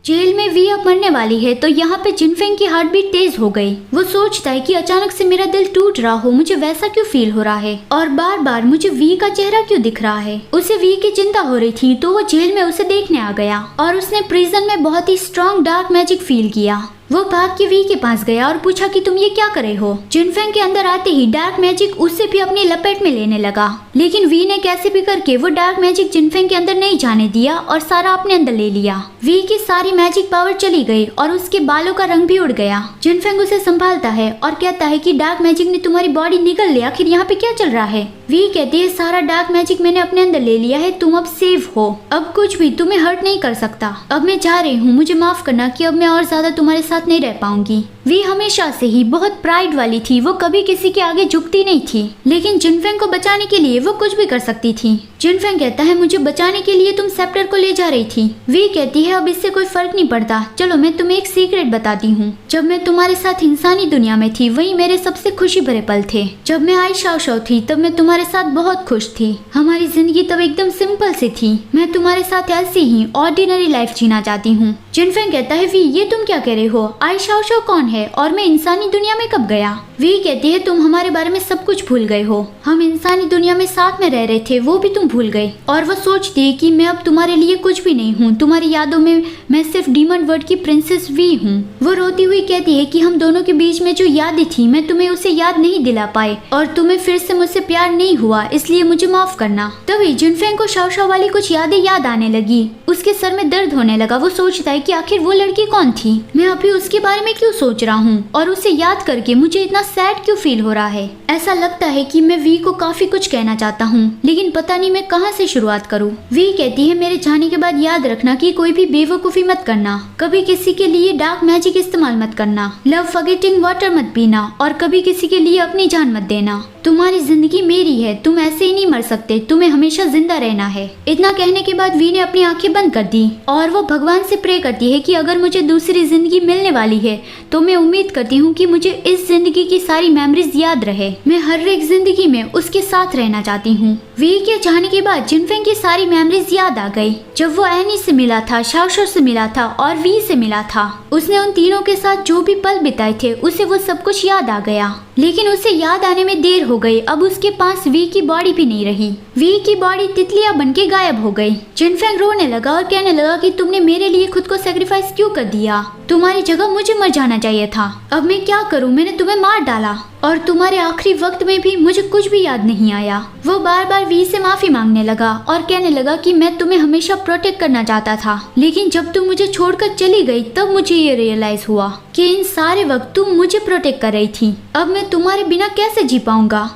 Jail में we अब मरने वाली है तो यहाँ पे जिनफेंग की हार्ट बीट तेज हो गई। वो सोचता है कि अचानक से मेरा दिल टूट रहा हो, मुझे वैसा क्यों फील हो रहा है और बार बार मुझे वी का चेहरा क्यों दिख रहा है। उसे वी की चिंता हो रही थी तो वो जेल में उसे देखने आ गया और उसने प्रिजन में बहुत ही स्ट्रॉन्ग डार्क मैजिक फील किया। वो भाग के वी के पास गया और पूछा कि तुम ये क्या कर रहे हो। जिनफेंग के अंदर आते ही डार्क मैजिक उसे भी अपनी लपेट में लेने लगा, लेकिन वी ने कैसे भी करके वो डार्क मैजिक जिनफेंग के अंदर नहीं जाने दिया और सारा अपने अंदर ले लिया। वी की सारी मैजिक पावर चली गई और उसके बालों का रंग भी उड़ गया। जिनफेंग उसे संभालता है और कहता है कि डार्क मैजिक ने तुम्हारी बॉडी निगल लिया, आखिर यहाँ पे क्या चल रहा है। वी कहती है सारा डार्क मैजिक मैंने अपने अंदर ले लिया है, तुम अब सेफ हो, अब कुछ भी तुम्हें हर्ट नहीं कर सकता। अब मैं जा रही हूँ, मुझे माफ करना कि अब मैं और ज्यादा तुम्हारे साथ नहीं रह पाऊंगी। वी हमेशा से ही बहुत प्राइड वाली थी, वो कभी किसी के आगे झुकती नहीं थी, लेकिन जिनफेंग को बचाने के लिए वो कुछ भी कर सकती थी। जिनफेंग कहता है मुझे बचाने के लिए तुम सेप्टर को ले जा रही थी। वी कहती है अब इससे कोई फर्क नहीं पड़ता, चलो मैं तुम्हें एक सीक्रेट बताती हूँ। जब मैं तुम्हारे साथ इंसानी दुनिया में थी वही मेरे सबसे खुशी भरे पल थे। जब मैं आई शाओ शाओ थी तब मैं तुम्हारे साथ बहुत खुश थी, हमारी जिंदगी तब एकदम सिंपल सी थी। मैं तुम्हारे साथ ऐसी ही ऑर्डिनरी लाइफ जीना चाहती हूँ। जिनफेंग कहता है वी ये तुम क्या कह रहे हो, आई शाओ शाओ कौन है और मैं इंसानी दुनिया में कब गया। वी कहती है तुम हमारे बारे में सब कुछ भूल गए हो, हम इंसानी दुनिया में साथ में रह रहे थे वो भी तुम भूल गए। और वो सोचती है कि मैं अब तुम्हारे लिए कुछ भी नहीं हूँ, तुम्हारी यादों में मैं सिर्फ डीमन वर्ल्ड की प्रिंसेस वी हूँ। वो रोती हुई कहती है कि हम दोनों के बीच में जो यादें थी मैं तुम्हें उसे याद नहीं दिला पाए और तुम्हें फिर से मुझसे प्यार नहीं हुआ, इसलिए मुझे माफ करना। तभी जिनफेंग को शाओ शाओ वाली कुछ यादें याद आने लगी, उसके सर में दर्द होने लगा। वो सोचता है कि आखिर वो लड़की कौन थी, मैं अभी उसके बारे में क्यों सोच रहा हूँ और उसे याद करके मुझे इतना सैड क्यों फील हो रहा है। ऐसा लगता है कि मैं वी को काफी कुछ कहना चाहता हूँ लेकिन पता नहीं मैं कहाँ से शुरुआत करूँ। वी कहती है मेरे जाने के बाद याद रखना कि कोई भी बेवकूफी मत करना, कभी किसी के लिए डार्क मैजिक इस्तेमाल मत करना, लव फॉरगेटिंग वाटर मत पीना और कभी किसी के लिए अपनी जान मत देना। तुम्हारी जिंदगी मेरी है, तुम ऐसे ही नहीं मर सकते, तुम्हें हमेशा जिंदा रहना है। इतना कहने के बाद वी ने अपनी आंखें बंद कर दी और वो भगवान से प्रे करती है कि अगर मुझे दूसरी जिंदगी मिलने वाली है तो मैं उम्मीद करती हूँ कि मुझे इस जिंदगी की सारी मेमोरीज याद रहे, मैं हर एक जिंदगी में उसके साथ रहना चाहती हूँ। वी के जाने के बाद जिनफेंग की सारी मेमोरीज याद आ गई, जब वो एनी से मिला था, शाओ शाओ से मिला था और वी से मिला था। उसने उन तीनों के साथ जो भी पल बिताए थे उसे वो सब कुछ याद आ गया, लेकिन उसे याद आने में देर हो गई। अब उसके पास वी की बॉडी भी नहीं रही, वी की बॉडी तितलियां बनके गायब हो गई। जिनफेंग रोने लगा और कहने लगा कि तुमने मेरे लिए खुद को सेक्रीफाइस क्यों कर दिया, तुम्हारी जगह मुझे मर जाना चाहिए था। अब मैं क्या करूं, मैंने तुम्हें मार डाला और तुम्हारे आखिरी वक्त में भी मुझे कुछ भी याद नहीं आया। वो बार बार वी से माफी मांगने लगा और कहने लगा कि मैं तुम्हें हमेशा प्रोटेक्ट करना चाहता था, लेकिन जब तुम मुझे छोड़कर चली गई तब मुझे ये रियलाइज हुआ कि इन सारे वक्त तुम मुझे प्रोटेक्ट कर रही थी। अब मैं तुम्हारे बिना कैसे जी पाऊंगा।